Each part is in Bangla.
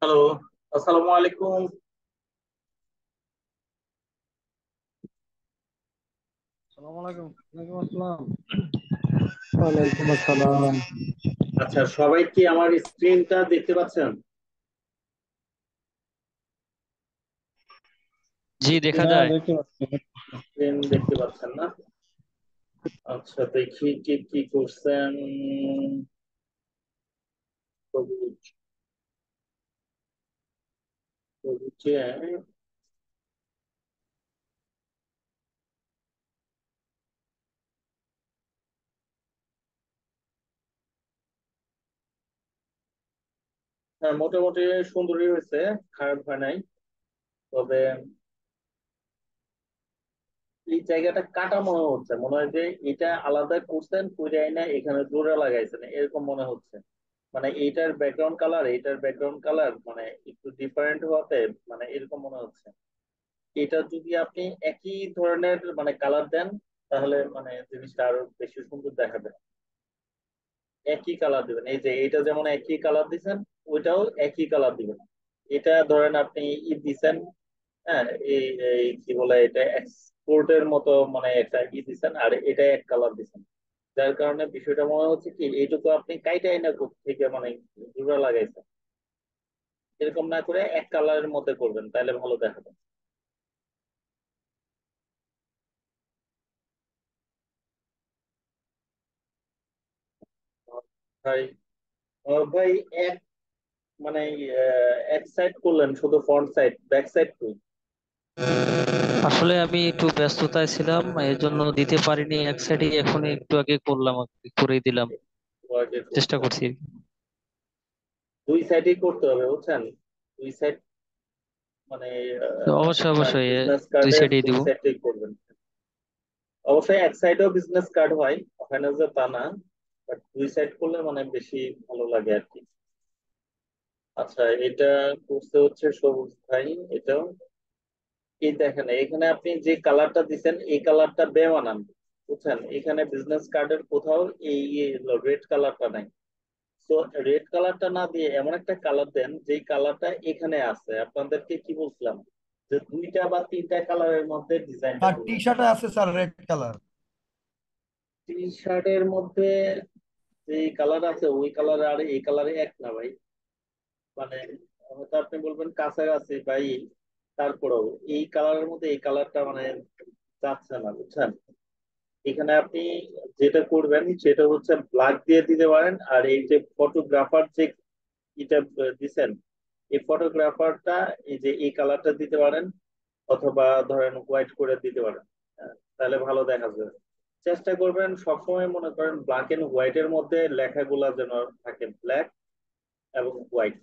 হ্যালো, আসসালামু আলাইকুম। সালাম আলাইকুম। ওয়ালাইকুম আসসালাম। ওয়ালাইকুম আসসালাম। আচ্ছা, সবাই কি আমার স্ক্রিনটা দেখতে পাচ্ছেন? জি, দেখা স্ক্রিন হ্যাঁ, যায়। দেখতে পাচ্ছি। স্ক্রিন দেখতে পাচ্ছেন না? আচ্ছা, দেখি কি কি করছেন। সবুজ, সবুজে হ্যাঁ, মোটামুটি সুন্দরই হয়েছে, খারাপ হয় নাই। তবে এই জায়গাটা কাটা মনে হচ্ছে, মনে হয় যে এটা আলাদা করছেন, কইরাই না এখানে জোড়া লাগাইছেন, এরকম মনে হচ্ছে। মানে এইটার ব্যাকগ্রাউন্ড কালার, এইটার ব্যাকগ্রাউন্ড কালার মানে একটু ডিফারেন্ট হওয়াতে মানে এরকম মনে হচ্ছে। এটা যদি আপনি একই ধরনের মানে কালার দেন, তাহলে মানে জিনিসটা আরো বেশি সুন্দর দেখাবে। একই কালার দিবেন, এই যে এটা যেমন একই কালার দিবেন, ওইটাও একই কালার দিবেন। এটা ধরেন আপনি দিছেন, হ্যাঁ, এই এই কি বলে এটা এক্সপোর্টের মতো, মানে একটা দিছেন আর এটা এক কালার দিছেন। যার কারণে বিষয়টা মনে হচ্ছে কি এইটুকু আপনি কাইটাই না থেকে মানে জোড়া লাগাইছেন। এরকম না করে এক কালারের মধ্যে করবেন, তাহলে ভালো দেখাবে। ভাই, ভাই, এক মানে এক সাইড করলেন শুধু, ফ্রন্ট সাইড, ব্যাক সাইড কই? আসলে আমি একটু ব্যস্ততায় ছিলাম, এর জন্য দিতে পারিনি এক সাইডে। এখন একটু আগে করলাম আর কি, করেই দিলাম। আগে চেষ্টা করছেন? করছি আর কি। দুই সাইডই করতে হবে, বুঝছেন? দুই সাইড মানে তো অবশ্যই আপনার অবশ্যই বিজনেস দুই কার্ডের সাইডেই দুই দিব। সাইডই করবেন। অবশ্যই এক সাইডেও বিজনেস কার্ড হয়, হয় না যে তা না, বাট দুই সাইড করলে মানে বেশি ভালো লাগে আর কি। আচ্ছা, এটা করতে হচ্ছে সবুজ ভাই। এটাও এই দেখেন, এখানে আপনি যে কালারটা দিচ্ছেন এই কালারটা বেমানান, বুঝছেন? এখানে বিজনেস কার্ডের কোথাও এই রেড কালারটা নাই। তো রেড কালারটা না দিয়ে এমন একটা কালার দেন যেই কালারটা এখানে আছে। আপনাদেরকে কি বলছিলাম যে দুইটা বা তিনটা কালারের মধ্যে ডিজাইনটা আর টি করবেন। শার্টে আছে স্যার রেড কালার। টি শার্টের মধ্যে যে কালার আছে ওই কালার আর এই কালারে এক না ভাই। মানে হয়তো আপনি বলবেন কাছাকাছি ভাই, তারপরেও এই কালারের মধ্যে এই কালারটা মানে যাচ্ছে না, বুঝছেন? এখানে আপনি যেটা করবেন সেটা হচ্ছে ব্ল্যাক দিয়ে দিতে পারেন, আর এই যে ফটোগ্রাফার যে এটা দিছেন, এই ফটোগ্রাফারটা এই যে এই কালারটা দিতে পারেন, অথবা ধরেন হোয়াইট করে দিতে পারেন। তাহলে ভালো দেখা যাবে। চেষ্টা করবেন সবসময়, মনে করেন ব্ল্যাক এন্ড হোয়াইট এর মধ্যে লেখাগুলা যেন থাকে ব্ল্যাক এবং হোয়াইট।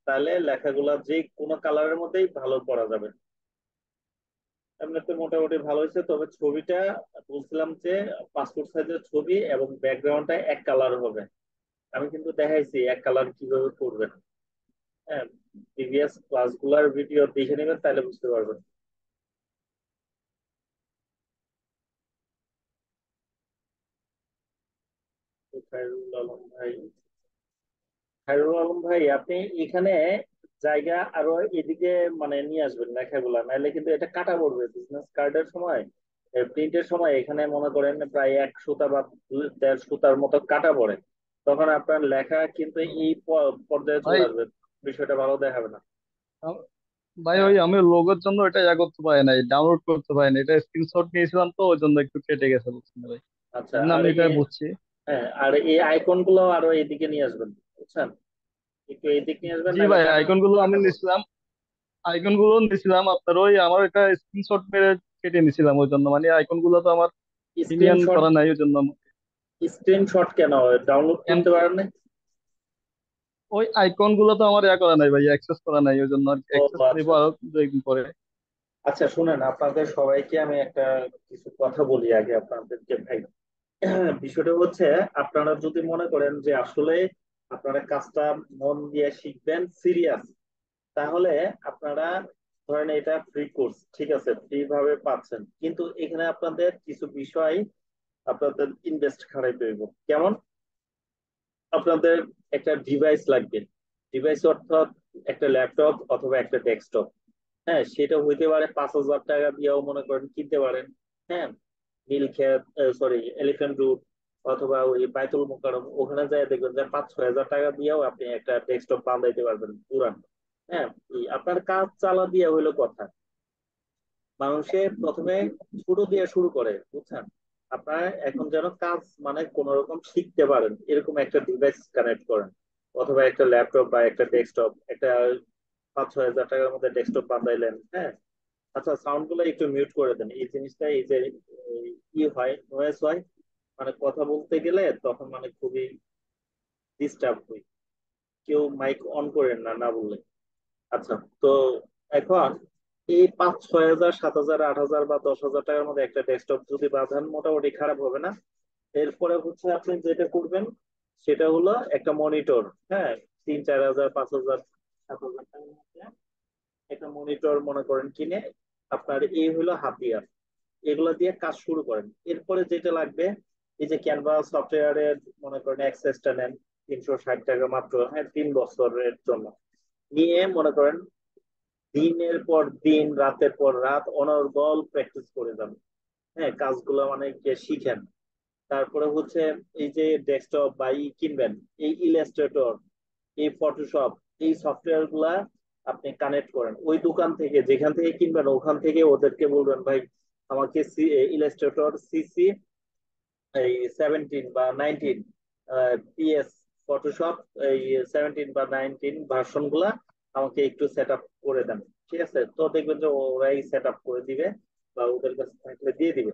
তাহলে লেখাগুলা যে কোনো কালারের মধ্যেই ভালো পড়া যাবে। এমনিতে মোটামুটি ভালো হয়েছে, তবে ছবিটা বলছিলাম যে পাসপোর্ট সাইজের ছবি এবং ব্যাকগ্রাউন্ডটা এক কালার হবে। আমি কিন্তু দেখাইছি এক কালার কিভাবে করবেন। হ্যাঁ, প্রিভিয়াস ক্লাসগুলোর ভিডিও দেখে নেবেন, তাহলে বুঝতে পারবেন। তো খায়রুল আলম ভাই, খায়রুল আলম ভাই, আপনি এখানে জায়গা আরো এদিকে মানে নিয়ে আসবেন লেখাগুলা, নাহলে কিন্তু এটা কাটা পড়বে বিজনেস কার্ডের সময়। প্রিন্টের সময় এখানে মনে করেন প্রায় 1 সুতা বা 1.5 সুতার মতো কাটা পড়ে। তখন আপনার লেখা কিন্তু এই পর্যায়ে ভাই চলে আসবে, বিষয়টা ভালো দেখাবে না। আম- ভাই হ্যাঁ, ওই আমি লোগোর জন্য এটা করতে পারি নাই, ডাউনলোড করতে পারি না, এটা স্ক্রিনশট নিয়েছিলাম তো ওই জন্য একটু কেটে গেছে, বুঝছেন ভাই। আচ্ছা। এমনি আর আমি এটা এই, বুঝছি। হ্যাঁ, আর এই আইকন গুলো আরো এদিকে নিয়ে আসবেন, বুঝছেন? একটু এদিক নিয়ে আসবেন, জি নাহলে ভাই, কাটা আইকন গুলো আমি কাটা পড়বে। নিছিলাম। আইকন গুলো নিছিলাম আপনার, ওই আমার একটা স্ক্রিনশট মেরে কেটে নিছিলাম ওই জন্য, মানে আইকন গুলো তো আমার ইউনিয়ন স্ক্রিনশট, করা নাই ওই জন্য। স্ক্রিনশট কেন ডাউনলোড এম- করতে পারেন না? ওই আইকন গুলো তো আমার করা নাই ভাই, অ্যাক্সেস করা নাই ওই জন্য, ও অ্যাক্সেস নিবো আচ্ছা আরো আচ্ছা। 2 একদিন পরে। আচ্ছা, শুনেন, আপনাদের সবাইকে আমি একটা কিছু কথা বলি আগে আপনাদেরকে ভাই। বিষয়টা হচ্ছে, আপনারা যদি মনে করেন যে আসলে আপনারা কাজটা মন দিয়ে শিখবেন, সিরিয়াস, তাহলে আপনারা ধরেন এটা ফ্রি কোর্স, ঠিক আছে, ফ্রি ভাবে পাচ্ছেন, কিন্তু এখানে আপনাদের কিছু বিষয় আপনাদের ইনভেস্ট খাটাইতে হইব। কেমন? আপনাদের একটা ডিভাইস লাগবে। ডিভাইস অর্থাৎ একটা ল্যাপটপ অথবা একটা ডেস্কটপ। হ্যাঁ, সেটা হইতে পারে 5,000 টাকা দিয়েও মনে করেন কিনতে পারেন। হ্যাঁ, নীলক্ষেত, সরি, এলিফ্যান্ট রোড অথবা ওই বাইতুল মোকাররম, ওখানে যায় দেখবেন যে 5-6 হাজার টাকা দিয়েও আপনি একটা ডেস্কটপ বানাইতে পারবেন পুরান। হ্যাঁ, আপনার কাজ চালা দিয়ে হইলো কথা। মানুষে প্রথমে ছোট দিয়ে শুরু করে, বুঝছেন? আপনার এখন যেন কাজ মানে কোন রকম শিখতে পারেন এরকম একটা ডিভাইস কানেক্ট করেন, অথবা একটা ল্যাপটপ বা একটা ডেস্কটপ, একটা 5-6 হাজার টাকার মধ্যে ডেস্কটপ বানাইলেন। হ্যাঁ, আচ্ছা, সাউন্ড গুলো একটু মিউট করে দেন। এই জিনিসটা, এই যে ই হয়, নয়েজ হয়, মানে কথা বলতে গেলে তখন মানে খুবই ডিস্টার্ব হই। কেউ মাইক অন করেন না, না বললে। আচ্ছা, তো এখন এই 5-6 হাজার, 7,000, 8,000 বা 10,000 টাকার মধ্যে একটা ডেস্কটপ যদি বাঁধান, মোটামুটি খারাপ হবে না। এরপরে হচ্ছে আপনি যেটা করবেন সেটা হলো একটা মনিটর। হ্যাঁ, 3-4 হাজার, 5,000, 7,000 টাকার মধ্যে একটা মনিটর মনে করেন কিনে, আপনার এই হলো হাতিয়ার। এগুলো দিয়ে কাজ শুরু করেন। এরপরে যেটা লাগবে, এই যে ক্যানভা সফটওয়্যারের মনে করেন অ্যাক্সেসটা নেন, 360 টাকা মাত্র। হ্যাঁ, 3 বছরের জন্য নিয়ে মনে করেন দিনের পর দিন, রাতের পর রাত অনর্গল প্র্যাকটিস করে যাবেন। হ্যাঁ, কাজগুলো মানে শিখেন। তারপরে হচ্ছে এই যে ডেস্কটপ বা কিনবেন, এই ইলাস্ট্রেটর, এই ফটোশপ, এই সফটওয়্যার গুলা আপনি কানেক্ট করেন ওই দোকান থেকে, যেখান থেকে কিনবেন ওখান থেকে ওদেরকে বলবেন, ভাই আমাকে ইলাস্ট্রেটর সিসি এই 17 বা 19, পিএস, ফটোশপ এই 17 বা 19 ভার্সন গুলা আমাকে একটু সেট আপ করে দেন। ঠিক আছে, তো দেখবেন যে ওরাই সেট আপ করে দিবে, বা ওদের কাছে থাকলে দিয়ে দিবে।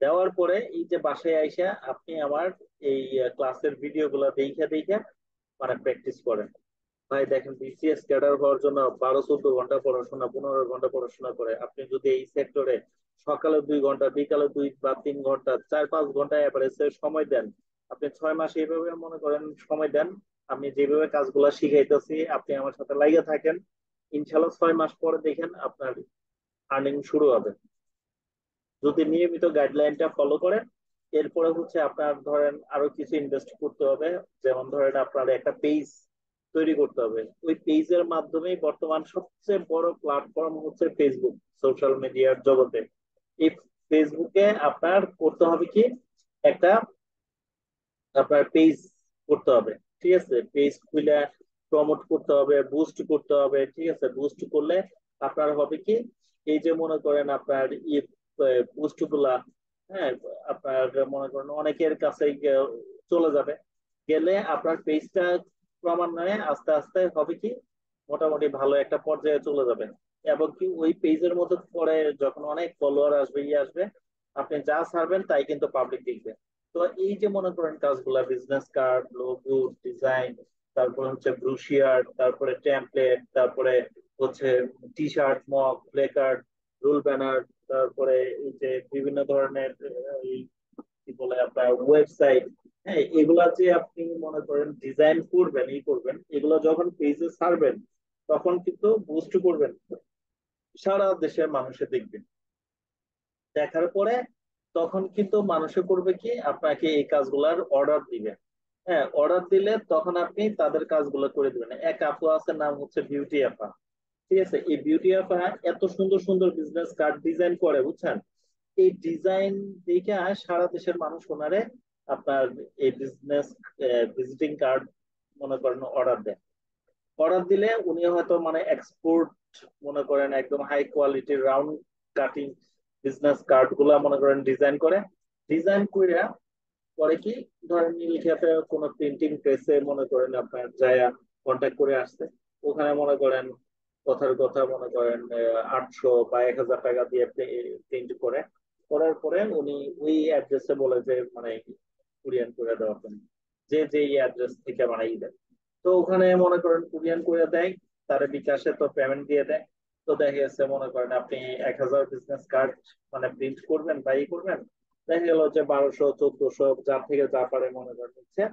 দেওয়ার পরে এই যে বাসায় আইসা আপনি আমার এই ক্লাসের ভিডিও গুলা দেখে দেখে মানে প্র্যাকটিস করেন। ভাই দেখেন, বিসিএস ক্যাডার হওয়ার জন্য 12-14 ঘন্টা পড়াশোনা, 15 ঘন্টা পড়াশোনা করে আপনি যদি এই সেক্টরে সকালে 2 ঘন্টা, বিকালে 2 বা 3 ঘন্টা, 4-5 ঘন্টা এভারেজে সময় দেন, আপনি 6 মাস এইভাবে মনে করেন সময় দেন। আমি যেভাবে কাজগুলা শিখাইতেছি আপনি আমার সাথে লাইগা থাকেন, ইনশাল্লাহ 6 মাস পরে দেখেন আপনার আর্নিং শুরু হবে, যদি নিয়মিত গাইডলাইনটা ফলো করেন। এরপরে হচ্ছে আপনার ধরেন আরো কিছু ইনভেস্ট করতে হবে। যেমন ধরেন আপনার একটা পেজ তৈরি করতে হবে। ওই পেজের মাধ্যমেই বর্তমান সবচেয়ে বড় প্ল্যাটফর্ম হচ্ছে ফেসবুক, সোশ্যাল মিডিয়ার জগতে। এই ফেসবুকে আপনার করতে হবে কি, একটা আপনার পেজ করতে হবে। ঠিক আছে, পেজ খুলে প্রমোট করতে হবে, বুস্ট করতে হবে। ঠিক আছে, বুস্ট করলে আপনার হবে কি, এই যে মনে করেন আপনার পোস্ট গুলা, হ্যাঁ, আপনার মনে করেন অনেকের কাছে চলে যাবে। গেলে আপনার পেজটা ক্রমান্বয়ে আস্তে আস্তে হবে কি, মোটামুটি ভালো একটা পর্যায়ে চলে যাবে। এবং কি ওই পেজের মধ্যে পরে যখন অনেক ফলোয়ার আসবে, আসবে, আপনি যা ছাড়বেন তাই কিন্তু পাবলিক দেখবে। তো এই যে মনে করেন কাজগুলা, বিজনেস কার্ড, লোগো ডিজাইন, তারপরে হচ্ছে ব্রুশিয়ার, তারপরে টেমপ্লেট, তারপরে হচ্ছে T shirt, mock, play card, rule banner, তারপরে এই যে বিভিন্ন ধরনের এই কি বলে আপনার ওয়েবসাইট। হ্যাঁ, এগুলা যে আপনি মনে করেন ডিজাইন করবেন, করবেন, এগুলো যখন পেজে ছাড়বেন তখন কিন্তু বুস্ট করবেন, সারা দেশের মানুষে দেখবেন। দেখার পরে তখন কিন্তু মানুষে করবে কি, আপনাকে এই কাজগুলার অর্ডার দিবে। হ্যাঁ, অর্ডার দিলে তখন আপনি তাদের কাজগুলো করে দিবেন। এক আপু আছে, নাম হচ্ছে বিউটি আপা। ঠিক আছে, এই বিউটি আপা এত সুন্দর সুন্দর বিজনেস কার্ড ডিজাইন করে, বুঝছেন? এই ডিজাইন দেখে সারা দেশের মানুষ ওনারে আপনার এই বিজনেস ভিজিটিং কার্ড মনে করেন অর্ডার দেয়। অর্ডার দিলে উনি হয়তো মানে এক্সপোর্ট মনে করেন একদম হাই কোয়ালিটির রাউন্ড কাটিং বিজনেস কার্ড গুলা মনে করেন ডিজাইন করে। ডিজাইন করে পরে কি, ধরেন নীলক্ষেতে কোনো প্রিন্টিং প্রেসে মনে করেন আপনার যায় কন্ট্যাক্ট করে আসছে, ওখানে মনে করেন কথার কথা মনে করেন 800 বা 1,000 টাকা দিয়ে প্রিন্ট করে, করার পরে উনি ওই অ্যাড্রেসে বলে যে মানে কুরিয়ান করে দেওয়ার জন্য, যে যে অ্যাড্রেস থেকে বানাই দেয়। তো ওখানে মনে করেন কুরিয়ান করে দেয়, তার বিকাশে তো পেমেন্ট দিয়ে দেয়। তো দেখা যাচ্ছে মনে করেন আপনি 1,000 বিজনেস কার্ড মানে প্রিন্ট করবেন বা করবেন, দেখা গেল যে 1,200, 1,400 যার থেকে যা পারে মনে করেন হচ্ছে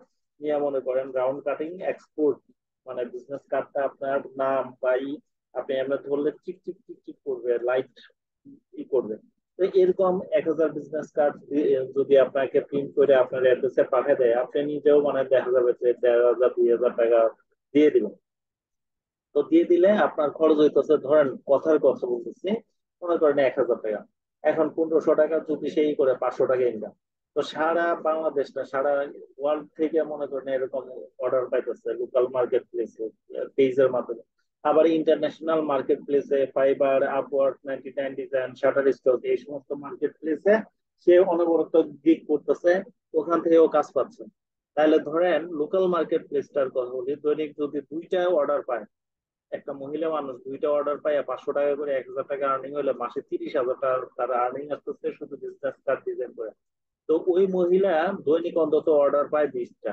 নিয়ে মনে করেন রাউন্ড কাটিং এক্সপোর্ট, মানে বিজনেস কার্ডটা আপনার নাম বা আপনি এমনি ধরলে চিক চিক চিক চিক করবে, লাইট করবে। তো এরকম 1,000 বিজনেস কার্ড যদি আপনাকে প্রিন্ট করে আপনার অ্যাড্রেসে পাঠিয়ে দেয়, আপনি নিজেও মানে দেখা যাবে যে 1,500, 2,000 টাকা দিয়ে দিবেন। তো দিয়ে দিলে আপনার খরচ হইতেছে, ধরেন কথার কথা বলতেছি, মনে করেন 1,000 টাকা। এখন 1,500 টাকা যদি সেই করে 500 টাকা ইনকাম। তো সারা বাংলাদেশ না, সারা ওয়ার্ল্ড থেকে মনে করেন এরকম অর্ডার পাইতেছে লোকাল মার্কেট প্লেসে, পেজের মাধ্যমে। আবার ইন্টারন্যাশনাল মার্কেট প্লেসে fibre, Upwork, 99 design, shutter stock, এই সমস্ত মার্কেট প্লেসে সে অনবরত গিগ করতেছে, ওখান থেকেও কাজ পাচ্ছে। তাহলে ধরেন লোকাল মার্কেট প্লেসটার কথা বলি, দৈনিক যদি 2টা অর্ডার পায়, একটা মহিলা মানুষ 2টা অর্ডার পায় 500 টাকা করে, 1,000 টাকা আর্নিং হলে মাসে 30,000 টাকা তার আর্নিং আসতেছে শুধু বিজনেস কার্ড ডিজাইন করে। তো ওই মহিলা দৈনিক অন্তত অর্ডার পায় 20টা,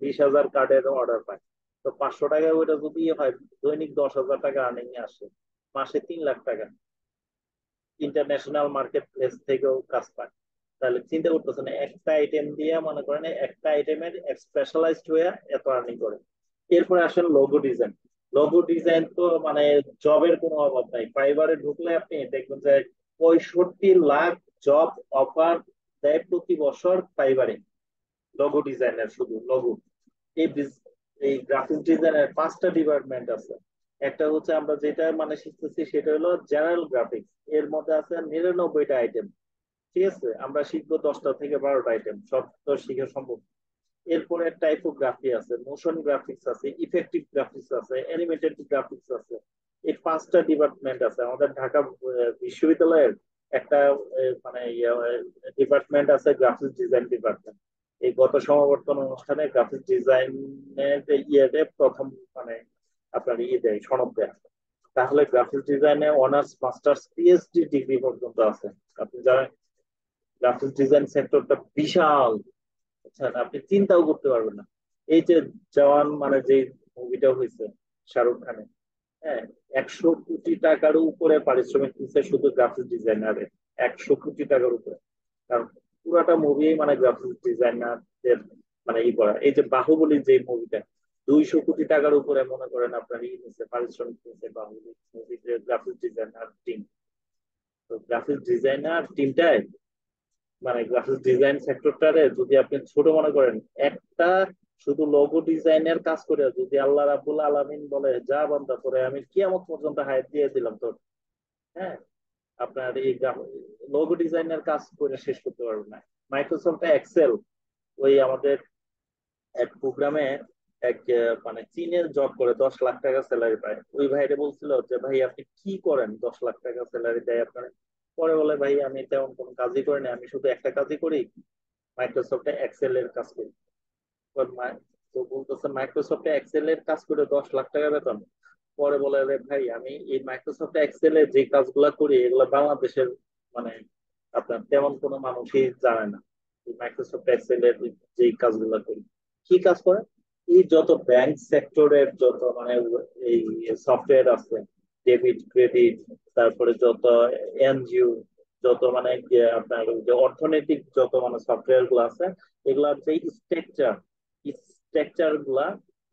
20,000 কার্ডের অর্ডার পায়। তো 500 টাকা ওইটা যদি হয়, দৈনিক 10,000 টাকা আর্নিং আসে, মাসে 3 লাখ টাকা। ইন্টারন্যাশনাল মার্কেট প্লেস থেকেও কাজ পায়। তাহলে চিন্তা করতেছেন, একটা আইটেম দিয়ে মনে করেন একটা আইটেমের স্পেশালাইজড হয়ে এত আর্নিং করে। এরপরে আসেন লোগো ডিজাইন। লোগো ডিজাইন তো মানে জবের কোনো অভাব নাই। ফাইবারে ঢুকলে আপনি দেখবেন যে 65 লাখ জব অফার দেয় প্রতি বছর ফাইবারে, লোগো ডিজাইনের, শুধু লোগো। এই এই গ্রাফিক ডিজাইনের 5টা ডিপার্টমেন্ট আছে। একটা হচ্ছে আমরা যেটা মানে শিখতেছি সেটা হলো জেনারেল গ্রাফিক্স। এর মধ্যে আছে 99টা আইটেম। ঠিক আছে, আমরা শিখবো 10টা থেকে 12টা আইটেম, সব তো শিখা সম্ভব। এরপরে টাইপোগ্রাফি আছে, মোশন গ্রাফিক্স আছে, ইফেক্টিভ গ্রাফিক্স আছে, অ্যানিমেটেড গ্রাফিক্স আছে। এই 5টা ডিপার্টমেন্ট আছে আমাদের ঢাকা বিশ্ববিদ্যালয়ের। একটা মানে ডিপার্টমেন্ট আছে গ্রাফিক্স ডিজাইন ডিপার্টমেন্ট। এই গত সমাবর্তন অনুষ্ঠানে গ্রাফিক্স ডিজাইনের ইয়েতে প্রথম মানে আপনার ইয়ে দেয়, সনদ দেয়। তাহলে গ্রাফিক্স ডিজাইনে অনার্স, মাস্টার্স, পিএইচডি ডিগ্রি পর্যন্ত আছে। আপনি জানেন গ্রাফিক্স ডিজাইন সেক্টরটা বিশাল, বুঝছেন? আপনি চিন্তাও করতে পারবেন না। এই যে জওয়ান মানে যে মুভিটা হয়েছে শাহরুখ খানের, হ্যাঁ, 100 কোটি টাকার উপরে পারিশ্রমিক দিচ্ছে শুধু গ্রাফিক্স ডিজাইনারে। 100 কোটি টাকার উপরে। কারণ পুরাটা মুভি মানে গ্রাফিক্স ডিজাইনারদের মানে ই করা। এই যে বাহুবলী যে মুভিটা, 200 কোটি টাকার উপরে মনে করেন আপনার ই নিচ্ছে, পারিশ্রমিক নিচ্ছে বাহুবলী মুভিতে গ্রাফিক্স ডিজাইনার টিম। তো গ্রাফিক্স ডিজাইনার টিমটাই মানে গ্রাফিক্স ডিজাইন সেক্টরটারে যদি আপনি ছোট মনে করেন, একটা শুধু লোগো ডিজাইনের কাজ করে যদি আল্লাহ রাব্বুল আলামিন বলে যা বান্দা করে আমি কিয়ামত পর্যন্ত হায়াত দিয়ে দিলাম তোর, হ্যাঁ, আপনার এই লোগো ডিজাইনের কাজ করে শেষ করতে পারবেন না। মাইক্রোসফট এক্সেল, ওই আমাদের এক প্রোগ্রামে এক মানে চীনের জব করে 10 লাখ টাকা স্যালারি পায়। ওই ভাইরে বলছিল যে ভাই আপনি কি করেন, 10 লাখ টাকা স্যালারি দেয় আপনার? পরে বলে ভাই আমি তেমন কোনো কাজই করি না, আমি শুধু একটা কাজই করি, মাইক্রোসফটে এক্সেল এর কাজ করি। তো বলতেছে মাইক্রোসফটে এক্সেল এর কাজ করে 10 লাখ টাকা বেতন। পরে বলে রে ভাই আমি এই মাইক্রোসফট এক্সেল এ যে কাজগুলা করি এগুলা বাংলাদেশের মানে আপনার তেমন কোনো মানুষই জানে না। মাইক্রোসফট এক্সেল এর যে কাজগুলা করি, কি কাজ করে, এই যত ব্যাংক সেক্টরের যত মানে এই সফটওয়্যার আছে, ডেবিট ক্রেডিট, তারপরে যত এনজিও, যত মানে আপনার যে অর্থনৈতিক যত মানে সফটওয়্যার গুলো আছে, এগুলার যে স্ট্রাকচার, স্ট্রাকচার গুলা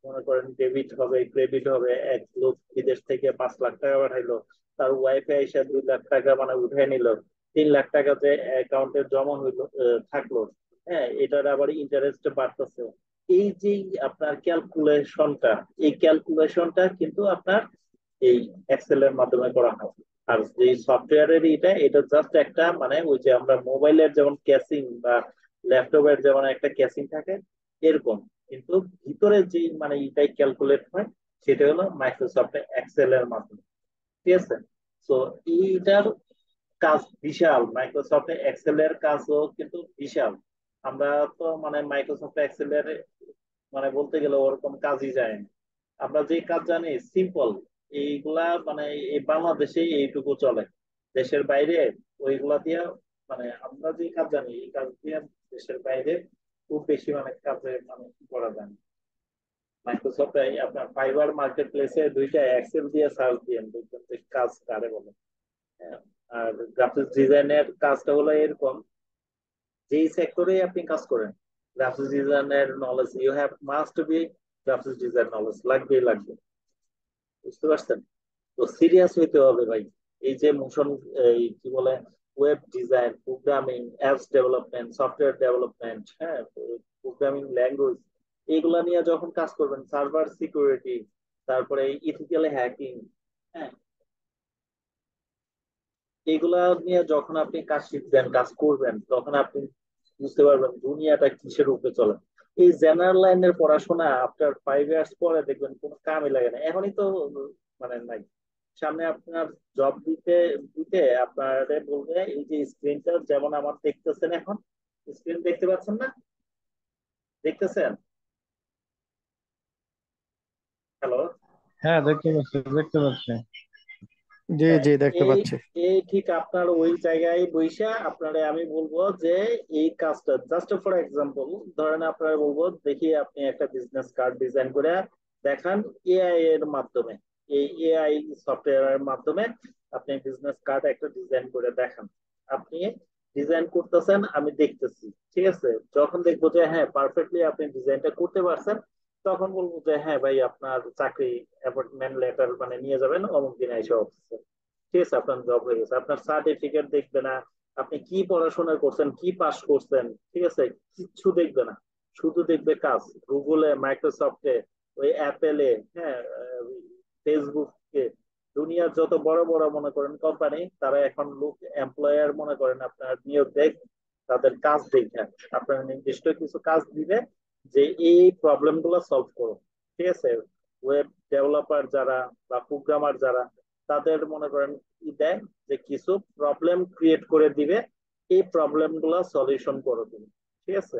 মনে করেন ডেবিট হবে, ক্রেডিট হবে। এক লোক বিদেশ থেকে 5 লাখ টাকা পাঠাইলো, তার ওয়াইফাই এসে 2 লাখ টাকা মানে উঠে নিল, 3 লাখ টাকা যে অ্যাকাউন্টে জমা হইলো থাকলো, হ্যাঁ, এটার আবার ইন্টারেস্ট বাড়তেছে। এই যে আপনার ক্যালকুলেশনটা, এই ক্যালকুলেশনটা কিন্তু আপনার এই এক্সেল এর মাধ্যমে করা হয়। আর যে সফটওয়্যারের এটা জাস্ট একটা মানে ওই যে আমরা মোবাইলের যেমন ক্যাসিং বা ল্যাপটপের যেমন একটা ক্যাসিং থাকে এরকম, কিন্তু ভিতরে যে মানে এটাই ক্যালকুলেট হয় সেটা হলো মাইক্রোসফট এক্সেল এর মাধ্যমে। ঠিক আছে, তো এইটার কাজ বিশাল, মাইক্রোসফট এক্সেল এর কাজও কিন্তু বিশাল। আমরা তো মানে মাইক্রোসফট এক্সেল এর মানে বলতে গেলে ওরকম কাজই যায় না। আমরা যে কাজ জানি সিম্পল, এইগুলা মানে এই বাংলাদেশে এইটুকু চলে। দেশের বাইরে ওইগুলা দিয়ে মানে আমরা যে কাজ জানি এই কাজ দিয়ে দেশের বাইরে খুব বেশি মানে কাজে মানে কি করা যায় না। মাইক্রোসফট আপনার ফাইবার মার্কেট প্লেসে 2টা এক্সেল দিয়ে সার্চ দিয়ে দেখবেন যে কাজ কারে বলে। হ্যাঁ, আর গ্রাফিক্স ডিজাইনের কাজটা হলো এরকম, যেই সেক্টরে আপনি কাজ করেন গ্রাফিক্স ডিজাইনের knowledge you have must be, graphics design knowledge লাগবেই লাগবে। বুঝতে পারছেন? তো সিরিয়াস হইতে হবে ভাই। এই যে মোশন, এই কি বলে, web design, programming, apps development, software development, হ্যাঁ, প্রোগ্রামিং ল্যাঙ্গুয়েজ, এইগুলা নিয়ে যখন কাজ করবেন, সার্ভার সিকিউরিটি, তারপরে ইথিক্যাল হ্যাকিং। হ্যাঁ, এগুলা নিয়ে যখন আপনি কাজ শিখবেন, কাজ করবেন, তখন আপনি বুঝতে পারবেন দুনিয়াটা কিসের উপরে চলে। এই জেনারেল লাইনের পড়াশোনা আফটার 5 ইয়ার্স পরে দেখবেন কোনো কামে লাগে না, এখনই তো মানে নাই। সামনে আপনার জব দিতে দিতে আপনারে বলবে এই যে স্ক্রিনটা যেমন আমার দেখতেছেন এখন, স্ক্রিন দেখতে পাচ্ছেন না? দেখতেছেন? হ্যালো? হ্যাঁ, দেখতে পাচ্ছি, দেখতে পাচ্ছি। জি হ্যাঁ, জি দেখতে এই পাচ্ছি। এই ঠিক আপনার ওই জায়গায় বৈশা আপনারে আমি বলবো যে এই কাজটা জাস্ট ফর এক্সাম্পল, ধরেন আপনারা বলবো দেখি আপনি একটা বিজনেস কার্ড ডিজাইন করে দেখান এআই এর মাধ্যমে। এই এআই সফটওয়্যারের মাধ্যমে আপনি বিজনেস কার্ড একটা ডিজাইন করে দেখান। আপনি ডিজাইন করতেছেন, আমি দেখতেছি, ঠিক আছে? যখন দেখবো যে হ্যাঁ পারফেক্টলি আপনি ডিজাইনটা করতে পারছেন, তখন বলবো যে হ্যাঁ ভাই আপনার চাকরি অ্যাপয়েন্টমেন্ট লেটার মানে নিয়ে যাবেন অমুক দিনে এসে অফিসে। ঠিক আছে, আপনার জব হয়ে গেছে। আপনার সার্টিফিকেট দেখবে না, আপনি কি পড়াশোনা করছেন, কি পাস করছেন, ঠিক আছে, কিচ্ছু দেখবে না। শুধু দেখবে কাজ। গুগলে, মাইক্রোসফটে, ওই অ্যাপেলে, হ্যাঁ, ফেসবুকে, দুনিয়ার যত বড় বড় মনে করেন কোম্পানি, তারা এখন লোক এমপ্লয়ার মনে করেন আপনার নিয়োগ দেয় তাদের কাজ দেখে। আপনার নির্দিষ্ট কিছু কাজ দিবে যে এই প্রবলেম গুলো সলভ করো। ঠিক আছে, ওয়েব ডেভেলপার যারা বা প্রোগ্রামার যারা, তাদের মনে করেন ই দেয় যে কিছু প্রবলেম ক্রিয়েট করে দিবে, এই প্রবলেম গুলা সলিউশন করো তুমি। ঠিক আছে,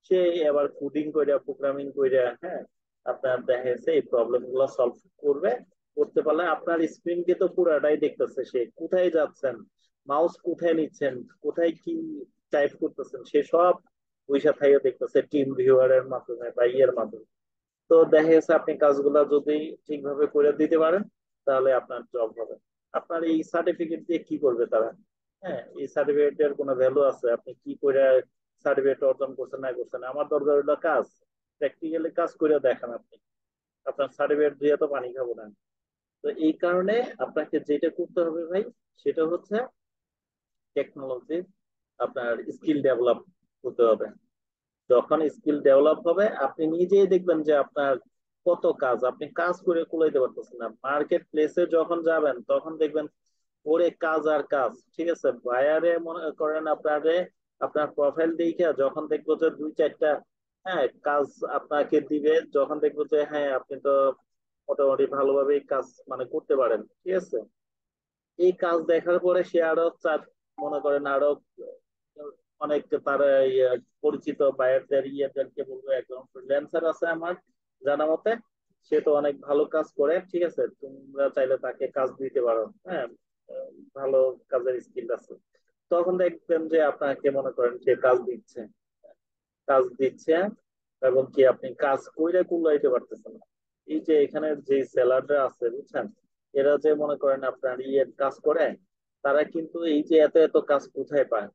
সে এবার কোডিং কইরা প্রোগ্রামিং কইরা, হ্যাঁ, আপনার দেখা যাচ্ছে এই প্রবলেম গুলা সলভ করবে। করতে পারলে আপনার স্ক্রিনকে তো পুরাটাই দেখতেছে, সে কোথায় যাচ্ছেন, মাউস কোথায় নিচ্ছেন, কোথায় কি টাইপ করতেছেন, সে সব পয়সা থেকে দেখতেছে টিম ভিউয়ারের মাধ্যমে বা ইয়ের মাধ্যমে। তো দেখা যাচ্ছে আপনি কাজগুলো যদি ঠিকভাবে করে দিতে পারেন, তাহলে আপনার জব হবে। আপনার এই সার্টিফিকেট দিয়ে কি করবে তারা? হ্যাঁ, এই সার্টিফিকেটের কোনো ভ্যালু আছে? আপনি কি করে সার্টিফিকেট অর্জন করছেন না করছেন? আমার দরকার হলো কাজ, প্র্যাকটিক্যালি কাজ করে দেখান আপনি। আপনার সার্টিফিকেট দিয়ে তো পানি খাবো না। তো এই কারণে আপনাকে যেটা করতে হবে ভাই, সেটা হচ্ছে টেকনোলজি, আপনার স্কিল ডেভেলপ করতে হবে। যখন স্কিল ডেভেলপ হবে আপনি নিজেই দেখবেন যে আপনার কত কাজ আপনি কাজ করে কুলাইতে পারতেছেন না। মার্কেট প্লেসে যখন যাবেন তখন দেখবেন ওরে কাজ আর কাজ। ঠিক আছে, বায়ারে মনে করেন আপনারে আপনার প্রোফাইল দেখে যখন দেখবো যে দুই চারটা, হ্যাঁ, কাজ আপনাকে দিবে, যখন দেখবো যে হ্যাঁ আপনি তো মোটামুটি ভালোভাবেই কাজ মানে করতে পারেন, ঠিক আছে, এই কাজ দেখার পরে সে আরো চার, মনে করেন আরো অনেক তার পরিচিত বায়ারদের ইয়েদেরকে বলবো একজন ফ্রিল্যান্সার আছে আমার জানা মতে, সে তো অনেক ভালো কাজ করে, ঠিক আছে, তোমরা চাইলে তাকে কাজ দিতে পারো। হ্যাঁ, ভালো কাজের স্কিল আছে। তখন দেখবেন যে আপনাকে মনে করেন সে কাজ দিচ্ছে এবং কি আপনি কাজ কইরে কুলাইতে পারতেছেন না। এই যে এখানে যে সেলাররা আছে বুঝছেন, এরা যে মনে করেন আপনার ইয়ের কাজ করে, তারা কিন্তু এই যে এত এত কাজ কোথায় পায়?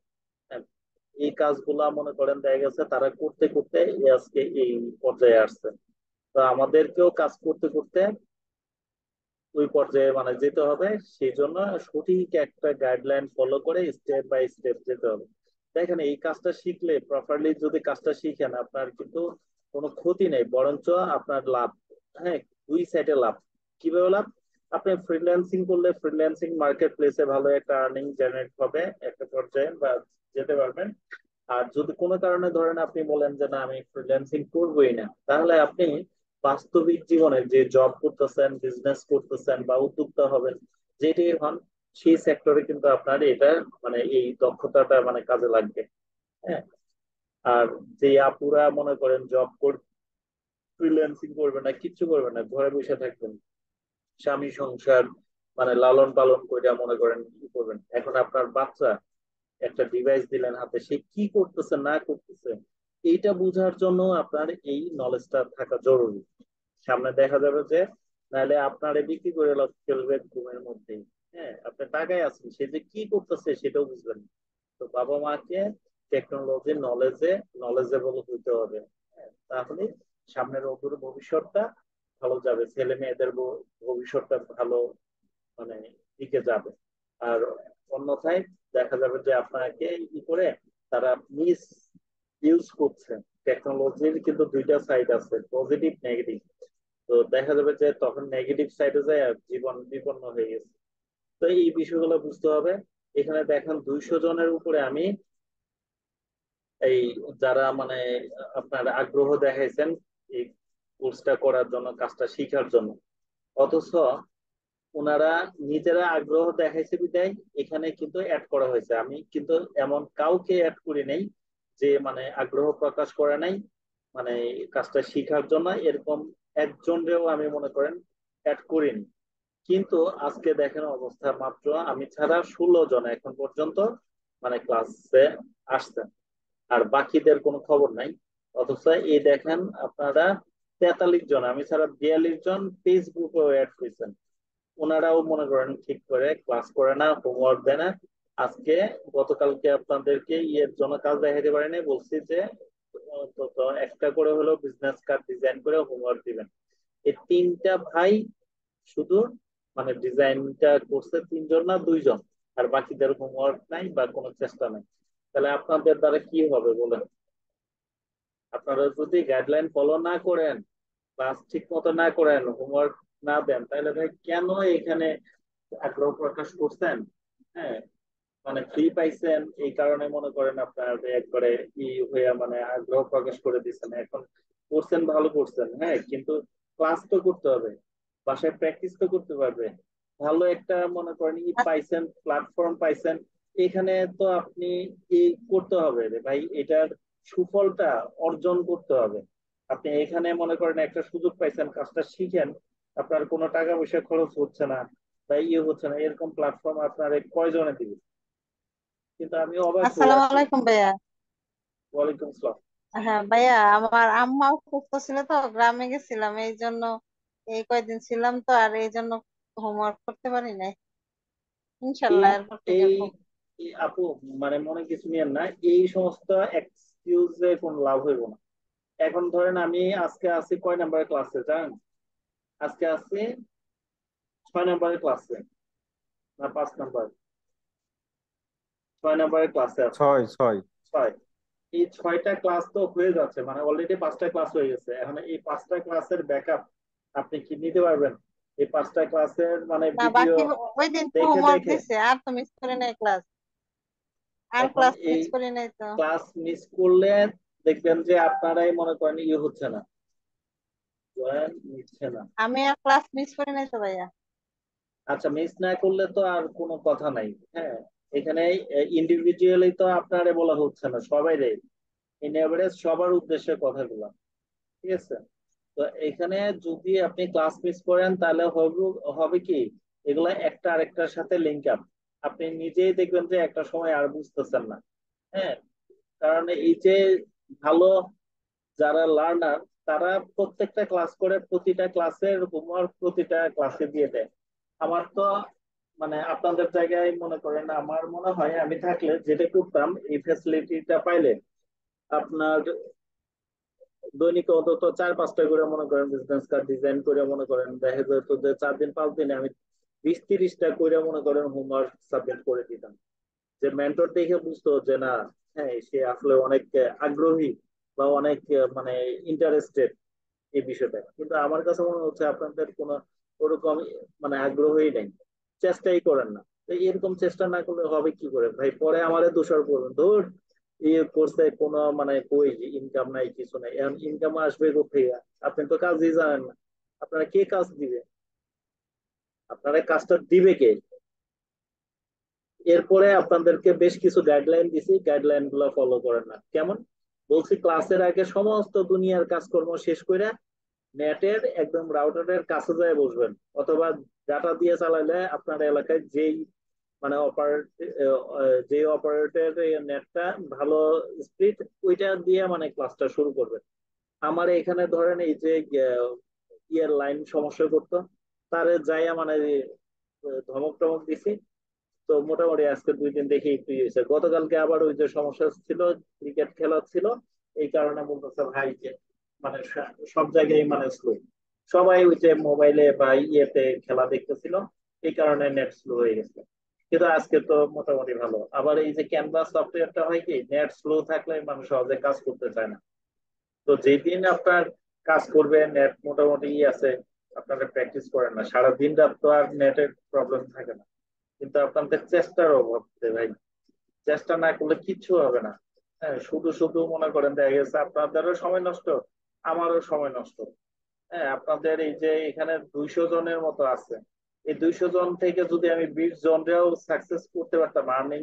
হ্যাঁ, এই কাজগুলা মনে করেন দেখা গেছে তারা করতে করতে আজকে এই পর্যায়ে আসছে। তো আমাদেরকেও কাজ করতে করতে ওই পর্যায়ে মানে যেতে হবে। সেই জন্য সঠিক একটা গাইডলাইন ফলো করে স্টেপ বাই স্টেপ যেতে হবে। দেখেন এই কাজটা শিখলে, প্রপারলি যদি কাজটা শিখেন, আপনার কিন্তু কোনো ক্ষতি নেই, বরঞ্চ আপনার লাভ। হ্যাঁ, দুই সাইডে লাভ। কিভাবে লাভ? আপনি ফ্রিল্যান্সিং করলে ফ্রিল্যান্সিং মার্কেট প্লেসে ভালো একটা আর্নিং জেনারেট হবে একটা পর্যায়ে, বা যেতে পারবেন। আর যদি কোনো কারণে ধরেন আপনি বলেন যে না আমি ফ্রিল্যান্সিং করবোই না, তাহলে আপনি বাস্তবিক জীবনে যে জব করতেছেন, বিজনেস করতেছেন বা উদ্যোক্তা হবেন, যেটাই হন, সেই সেক্টরে কিন্তু আপনার এটা মানে এই দক্ষতাটা মানে কাজে লাগবে। হ্যাঁ, আর যে আপুরা মনে করেন জব কর, ফ্রিল্যান্সিং করবে না, কিচ্ছু করবে না, ঘরে বসে থাকবেন, স্বামী সংসার মানে লালন পালন করে মনে করেন কি করবেন, এখন আপনার বাচ্চা একটা ডিভাইস দিলেন হাতে, সে কি করতেছে না করতেছে এইটা বোঝার জন্য আপনার এই নলেজটা থাকা জরুরি। সামনে দেখা যাবে যে নাহলে আপনার বিক্রি করে ফেলবে ঘুমের মধ্যেই। হ্যাঁ, আপনার টাকায় আছেন, সে যে কি করতেছে সেটাও বুঝবেন না। তো বাবা মাকে টেকনোলজি নলেজেবল হইতে হবে। হ্যাঁ, তাহলে সামনের অদূর ভবিষ্যৎটা ভালো যাবে, ছেলে মেয়েদের ভবিষ্যৎটা ভালো মানে দিকে যাবে। আর অন্যথায় দেখা যাবে যে আপনাকে ই করে তারা মিস ইউজ করছে। টেকনোলজির কিন্তু দুইটা সাইড আছে, পজিটিভ নেগেটিভ। তো দেখা যাবে যে তখন নেগেটিভ সাইডে যায় আর জীবন বিপন্ন হয়ে গেছে। তো এই বিষয়গুলো বুঝতে হবে। এখানে দেখেন 200 জনের উপরে আমি এই যারা মানে আপনার আগ্রহ দেখাইছেন এই কোর্সটা করার জন্য, কাজটা শিখার জন্য, অথচ ওনারা নিজেরা আগ্রহ দেখাইছে বিদায় এখানে কিন্তু অ্যাড করা হয়েছে। আমি কিন্তু এমন কাউকে অ্যাড করি নাই যে মানে আগ্রহ প্রকাশ করে নাই মানে কাজটা শিখার জন্য, এরকম একজনরেও আমি মনে করেন অ্যাড করিনি। কিন্তু আজকে দেখেন অবস্থা, মাত্র আমি ছাড়া 16 জন এখন পর্যন্ত মানে ক্লাসে আসছেন, আর বাকিদের কোনো খবর নাই। অথচ এই দেখেন আপনারা 43 জন, আমি ছাড়া 42 জন ফেসবুকেও অ্যাড হয়েছেন। ওনারাও মনে করেন ঠিক করে ক্লাস করে না, হোমওয়ার্ক দেয় না। আজকে গতকালকে আপনাদেরকে ইয়ের জন্য কাজ দেখাতে পারিনি, বলছি যে অন্তত একটা করে হলেও বিজনেস কার্ড ডিজাইন করে হোমওয়ার্ক দিবেন। এই তিনটা ভাই শুধু মানে ডিজাইনটা করছে, 3 জন না 2 জন, আর বাকিদের হোমওয়ার্ক নাই বা কোনো চেষ্টা নাই। তাহলে আপনাদের দ্বারা কি হবে বলেন? আপনারা যদি গাইডলাইন ফলো না করেন, ক্লাস ঠিক মতো না করেন, হোমওয়ার্ক না দেন, তাহলে ভাই কেন এখানে আগ্রহ প্রকাশ করছেন? হ্যাঁ, মানে ফ্রি পাইছেন এই কারণে মনে করেন আপনার একবারে ই হইয়া মানে আগ্রহ প্রকাশ করে দিচ্ছেন। এখন করছেন ভালো করছেন, হ্যাঁ, কিন্তু ক্লাস তো করতে হবে, বাসায় প্র্যাকটিস তো করতে পারবে। ভালো একটা মনে করেন ই পাইছেন, প্ল্যাটফর্ম পাইছেন, এখানে তো আপনি ই করতে হবে রে ভাই, এটার সুফলটা অর্জন করতে হবে। আপনি এখানে মনে করেন একটা সুযোগ পাইছেন, কাজটা শিখেন, আপনার কোনো টাকা পয়সা খরচ হচ্ছে না বা ইয়ে হচ্ছে না, এরকম প্ল্যাটফর্ম আপনার কয়জনে দিবে? কিন্তু আমি অবাক হই আসসালামু আসলে। আলাইকুম ভাইয়া। ওয়ালাইকুম আসসালাম। হ্যাঁ ভাইয়া, আমার আম্মা অসুস্থ ছিল তো গ্রামে গেছিলাম, এই জন্য এই কয়দিন ছিলাম তো, আর এই জন্য হোমওয়ার্ক করতে পারি নাই। এই ইনশাল্লাহ এরপর থেকে এই খুব। এই আপু মানে মনে কিছু নিয়েন না, এই সমস্ত এক্সকিউজে কোনো লাভ হইব না। এখন ধরেন আমি আজকে আছি কয় নাম্বারের ক্লাসে জানেন? আজকে আছি 6 নাম্বারের ক্লাসে, না 5 নাম্বার, 6 নাম্বারের ক্লাসে আছে। ছয় ছয়। 6। এই 6টা ক্লাস তো হয়ে যাচ্ছে, মানে অলরেডি 5টা ক্লাস হয়ে গেছে। এখন এই 5টা ক্লাসের ব্যাকআপ আপনি কি নিতে পারবেন? এই 5টা ক্লাসের মানে না, ভিডিও বাকি ওই দিন তো দেখে হোমওয়ার্ক দেখে দিছে, আর তো মিস করি নাই ক্লাস, আর এখন ক্লাস এই মিস করি নাই তো। ক্লাস মিস করলে দেখবেন যে আপনারাই মনে করেন ইয়ে হচ্ছে না, জয়েন নিচ্ছে না। আমি আর ক্লাস মিস করি নাই তো ভাইয়া। আচ্ছা, মিস না করলে তো আর কোনো কথা নাই। হ্যাঁ, এখানে ইন্ডিভিজুয়ালি তো আপনারে বলা হচ্ছে না, সবাই রে ইন এভারেজ সবার উদ্দেশ্যে কথাগুলো, ঠিক আছে? তো এখানে যদি আপনি ক্লাস মিস করেন তাহলে হবে হবে কি, এগুলা একটা আরেকটার সাথে লিঙ্ক আপ। আপনি নিজেই দেখবেন যে একটা সময় আর বুঝতেছেন না। হ্যাঁ, কারণ এই যে ভালো যারা লার্নার, তারা প্রত্যেকটা ক্লাস করে প্রতিটা ক্লাসের হোমওয়ার্ক প্রতিটা ক্লাসে দিয়ে দেয়। আমার তো মানে আপনাদের জায়গায় মনে করেন আমার মনে হয় আমি থাকলে যেটা করতাম, এই ফ্যাসিলিটিটা পাইলে আপনার দৈনিক অন্তত 4-5টা করে মনে করেন বিজনেস কার্ড ডিজাইন করে মনে করেন দেখা যেত যে 4 দিন 5 দিনে আমি 20-30টা করে মনে করেন হোমওয়ার্ক সাবমিট করে দিতাম। যে মেন্টর দেখে বুঝতো যে না, হ্যাঁ সে আসলে অনেক আগ্রহী বা অনেক মানে ইন্টারেস্টেড এই বিষয়টা। কিন্তু আমার কাছে মনে হচ্ছে আপনাদের কোনো ওরকম মানে আগ্রহই নেই, চেষ্টাই করেন না। তো এরকম চেষ্টা না করলে হবে কি করে ভাই? পরে আমারে দোষারোপ করবেন, ধর এই কোর্সে কোনো মানে কই ইনকাম নাই, কিছু নাই, এখন ইনকাম আসবে কোথেকে? আপনি তো কাজই জানেন না, আপনারা কে কাজ দিবে? আপনারা কাজটা দিবে কে? এরপরে আপনাদেরকে বেশ কিছু গাইডলাইন দিছি, গাইডলাইন গুলো ফলো করেন না কেমন? বলছি ক্লাসের আগে সমস্ত দুনিয়ার কাজকর্ম শেষ করে নেটের একদম রাউটারের কাছে যায় বসবেন, অথবা ডাটা দিয়ে চালাইলে আপনার এলাকায় যেই মানে যে অপারেটর নেটটা ভালো স্পিড, ওইটা দিয়ে মানে ক্লাসটা শুরু করবেন। আমার এখানে ধরেন এই যে ইয়ের লাইন সমস্যা করতো, তারে যাইয়া মানে ধমক টমক দিছি। তো মোটামুটি আজকে 2 দিন দেখি একটু ইয়ে হয়েছে। গতকালকে আবার ওই যে সমস্যা ছিল, ক্রিকেট খেলা ছিল, এই কারণে বলতেছে ভাই যে মানে সব জায়গায় মানে স্লো, সবাই ওই যে মোবাইলে বা ইয়েতে খেলা দেখতেছিল, এই কারণে নেট স্লো হয়ে গেছে। কিন্তু আজকে তো মোটামুটি ভালো। আবার এই যে ক্যানভাস সফটওয়্যারটা হয় কি, নেট স্লো থাকলে মানুষ সহজে কাজ করতে চায় না। তো যেদিন আপনার কাজ করবে, নেট মোটামুটি আছে, আপনারা প্র্যাকটিস করেন না, সারা দিন রাত তো আর নেটের প্রবলেম থাকে না, কিন্তু আপনাদের চেষ্টার অভাব ভাই। চেষ্টা না করলে কিচ্ছু হবে না। হ্যাঁ, শুধু শুধু মনে করেন দেখা গেছে আপনাদেরও সময় নষ্ট, আমারও সময় নষ্ট। হ্যাঁ, আপনাদের এই যে এখানে 200 জনের মতো আছে, এই 200 জন থেকে যদি আমি 20 জনরেও সাকসেস করতে পারতাম, আর্নিং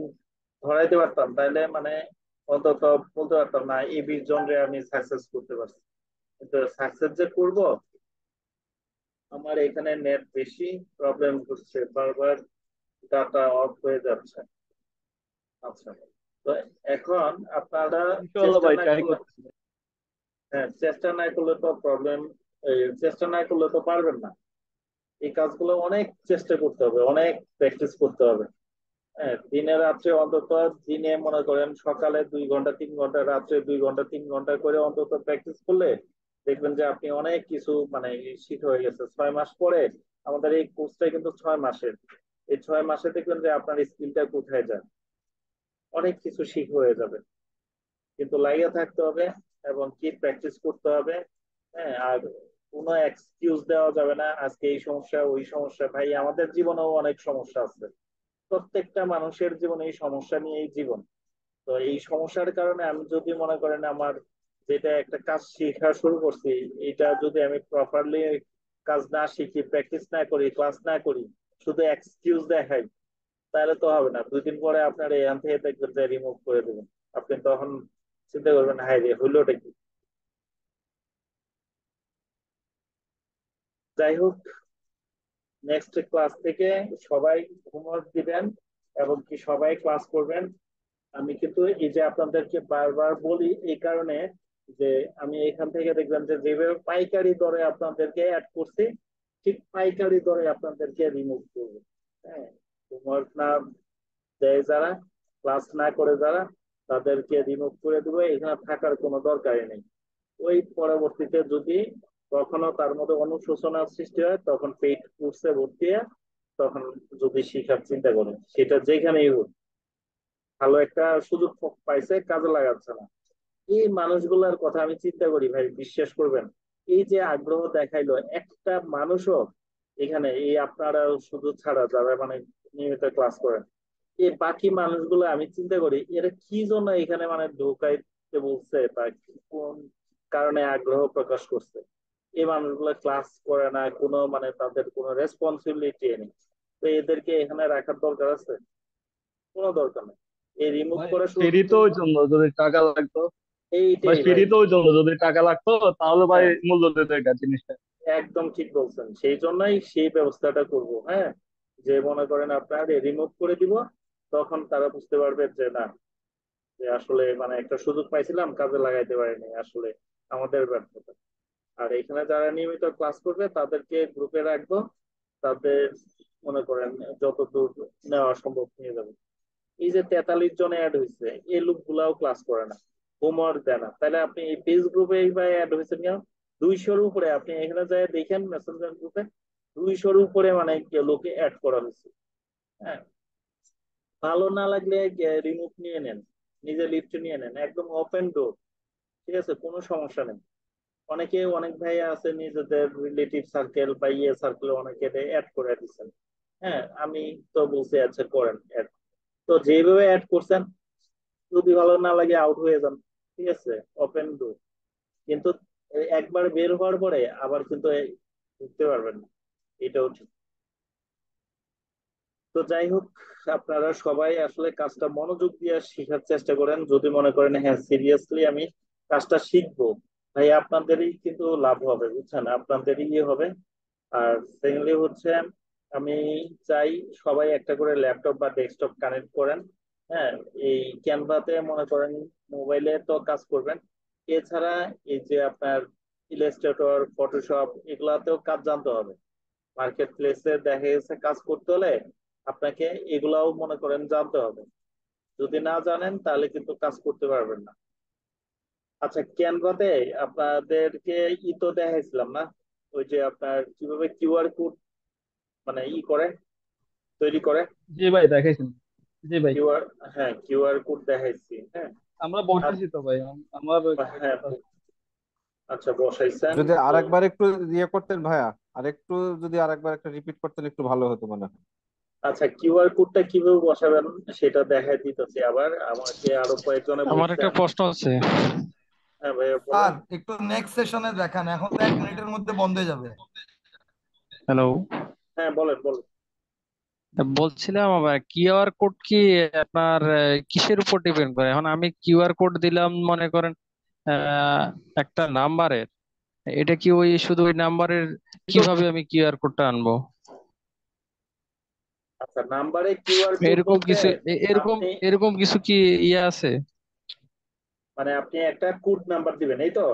ধরাইতে পারতাম, তাহলে মানে অন্তত বলতে পারতাম না এই 20 জনরে আমি সাকসেস করতে পারছি। কিন্তু সাকসেস যে করব, আমার এখানে নেট বেশি প্রবলেম করছে, বারবার ডাটা অফ হয়ে যাচ্ছে। আচ্ছা, তো এখন আপনারা ইনশাল্লাহ চেষ্টা ভাই না ট্রাই করলে, করতেছি। হ্যাঁ চেষ্টা না করলে তো প্রবলেম, চেষ্টা না করলে তো পারবেন না। এই কাজগুলো অনেক চেষ্টা করতে হবে, অনেক প্র্যাকটিস করতে হবে। হ্যাঁ, দিনে রাত্রে অন্তত, দিনে মনে করেন সকালে 2 ঘন্টা 3 ঘন্টা, রাত্রে 2 ঘন্টা 3 ঘন্টা করে অন্তত প্র্যাকটিস করলে দেখবেন যে আপনি অনেক কিছু মানে শিখ হয়ে গেছে। 6 মাস পরে, আমাদের এই কোর্সটা কিন্তু 6 মাসের, এই 6 মাসে দেখবেন যে আপনার স্কিলটা কোথায় যায়, অনেক কিছু শিখ হয়ে যাবে। কিন্তু লাগিয়ে থাকতে হবে এবং কি প্র্যাকটিস করতে হবে। হ্যাঁ, আর কোনো এক্সকিউজ দেওয়া যাবে না, আজকে এই সমস্যা ওই সমস্যা, ভাই আমাদের জীবনেও অনেক সমস্যা আছে, প্রত্যেকটা মানুষের জীবনে এই সমস্যা নিয়েই জীবন। তো এই সমস্যার কারণে আমি যদি মনে করেন আমার যেটা একটা কাজ শেখা শুরু করছি, এটা যদি আমি প্রপারলি কাজ না শিখি, প্র্যাকটিস না করি, ক্লাস না করি, শুধু এক্সকিউজ দেখাই, তাহলে তো হবে না। 2 দিন পরে আপনার এখান থেকে দেখবেন যে রিমুভ করে দেবেন। আপনি তখন চিন্তা করবেন, হাই রে হইলোটা কি। যাই হোক, নেক্সট ক্লাস থেকে সবাই হোমওয়ার্ক দিবেন এবং কি সবাই ক্লাস করবেন। আমি কিন্তু এই যে আপনাদেরকে বারবার বলি এই কারণে যে আমি এখান থেকে দেখবেন যে যেভাবে পাইকারি দরে আপনাদেরকে অ্যাড করছি, ঠিক পাইকারি দরে আপনাদেরকে রিমুভ করবো। হ্যাঁ, হোমওয়ার্ক না দেয় যারা, ক্লাস না করে যারা, তাদেরকে রিমুভ করে দেবো, এখানে থাকার কোনো দরকারই নেই। ওই পরবর্তীতে যদি কখনো তার মধ্যে অনুশোচনার সৃষ্টি হয়, তখন পেইড কোর্সে ভর্তি হয়, তখন যদি শিখার চিন্তা করেন, সেটা যেখানেই হোক, ভালো একটা সুযোগ পাইছে কাজে লাগাচ্ছে না। এই মানুষগুলোর কথা আমি চিন্তা করি ভাই, বিশ্বাস করবেন, এই যে আগ্রহ দেখাইলো একটা মানুষও এখানে, এই আপনারা শুধু ছাড়া যারা মানে নিয়মিত ক্লাস করেন, এই বাকি মানুষগুলো আমি চিন্তা করি এরা কি জন্য এখানে মানে ঢোকাইতে বলছে বা কোন কারণে আগ্রহ প্রকাশ করছে। এই মানুষগুলো ক্লাস করে না, কোনো মানে তাদের কোনো রেসপন্সিবিলিটি নেই, তো এদেরকে এখানে রাখার দরকার আছে? কোনো দরকার নেই। এই রিমুভ ভাই করে ফ্রি তো শুধু, ওই জন্য যদি টাকা লাগতো। ভাই এইটাই ভাই। ফ্রি তো ওই জন্য যদি টাকা লাগতো, তাহলে ভাই হ্যাঁ, মূল্য দিত এটা জিনিসটা। একদম ঠিক বলছেন, সেই জন্যই সেই ব্যবস্থাটা করব। হ্যাঁ, যে মনে করেন আপনার রিমুভ করে দিব, তখন তারা বুঝতে পারবে যে না, যে আসলে মানে একটা সুযোগ পাইছিলাম কাজে লাগাইতে পারিনি, আসলে আমাদের ব্যর্থতা। আর এখানে যারা নিয়মিত ক্লাস করবে তাদেরকে গ্রুপে রাখবো, তাদের মনে করেন যতদূর নেওয়া সম্ভব নিয়ে যাবে। এই যে 43 জন অ্যাড হয়েছে, এই লোক গুলাও ক্লাস করে না, হোমওয়ার্ক দেয় না, তাহলে আপনি এই পেজ গ্রুপে এইভাবে অ্যাড হয়েছেন কেন? 200-র উপরে, আপনি এখানে যায় দেখেন মেসেঞ্জার গ্রুপে 200-র উপরে মানে লোকে অ্যাড করা হয়েছে। হ্যাঁ, ভালো না লাগলে রিমুভ নিয়ে নেন, নিজে লিফট নিয়ে নেন, একদম ওপেন ডোর। ঠিক আছে, কোনো সমস্যা নেই। অনেকে, অনেক ভাই আছে নিজেদের রিলেটিভ সার্কেল বা ইয়ে সার্কেলে অনেকে অ্যাড করে দিচ্ছেন। হ্যাঁ, আমি তো বলছি আচ্ছা করেন অ্যাড, তো যেভাবে অ্যাড করছেন, যদি ভালো না লাগে আউট হয়ে যান। ঠিক আছে, ওপেন ডোর। কিন্তু একবার বের হওয়ার পরে আবার কিন্তু ঢুকতে পারবেন না, এটাও ঠিক। তো যাই হোক, আপনারা সবাই আসলে কাজটা মনোযোগ দিয়ে শেখার চেষ্টা করেন, যদি মনে করেন হ্যাঁ সিরিয়াসলি আমি কাজটা শিখবো, ভাই আপনাদেরই কিন্তু লাভ হবে, বুঝছেন, আপনাদেরই ইয়ে হবে। আর সেকেন্ডলি হচ্ছে, আমি চাই সবাই একটা করে ল্যাপটপ বা ডেস্কটপ কানেক্ট করেন। হ্যাঁ, এই ক্যানভাতে মনে করেন মোবাইলে তো কাজ করবেন, এছাড়া এই যে আপনার ইলাস্ট্রেটর, ফটোশপ, এগুলাতেও কাজ জানতে হবে। মার্কেট প্লেসে দেখা গেছে কাজ করতে হলে আপনাকে এগুলাও মনে করেন জানতে হবে, যদি না জানেন তাহলে কিন্তু কাজ করতে পারবেন না। আচ্ছা, ক্যানভাতে আপনাদেরকে তো দেখাইছিলাম না, ওই যে আপনার কিভাবে কিউআর কোড মানে করে, তৈরি করে। জি ভাই দেখাইছেন। জি ভাই কিউআর, হ্যাঁ কিউআর কোড দেখাইছি। হ্যাঁ, আমরা আর বসেছি তো ভাই, আমার হ্যাঁ, কথা। আচ্ছা, বসাইছেন যদি তো। আরেকবার একটু ইয়ে করতেন ভাইয়া, আরেকটু যদি আরেকবার একটা রিপিট করতেন একটু ভালো হতো মনে হয়। আচ্ছা, কিউআর কোডটা কিভাবে বসাবেন সেটা দেখাই দিতেছি। আবার আমাকে আরো কয়েকজনে আমার একটা বলছেন। প্রশ্ন আছে। হ্যাঁ ভাইয়া বলেন। স্যার একটু নেক্সট সেশনে দেখান, এখন তো 1 মিনিটের মধ্যে বন্ধ হয়ে যাবে। হ্যালো, হ্যাঁ, বলেন বলেন। বলছিলাম কিউআর কোড কি আপনার কিসের উপর ডিপেন্ড করে? এখন আমি কিউআর কোড দিলাম মনে করেন আহ, একটা নাম্বারের, এটা কি ওই শুধু ওই নাম্বারের, কিভাবে আমি কিউআর কোডটা আনবো? আচ্ছা, নাম্বারে কিউআর কোড এরকম বলতে কিছু এরকম আপনি এরকম কিছু কি ইয়ে আছে? মানে আপনি একটা কোড নাম্বার দিবেন, এই তো?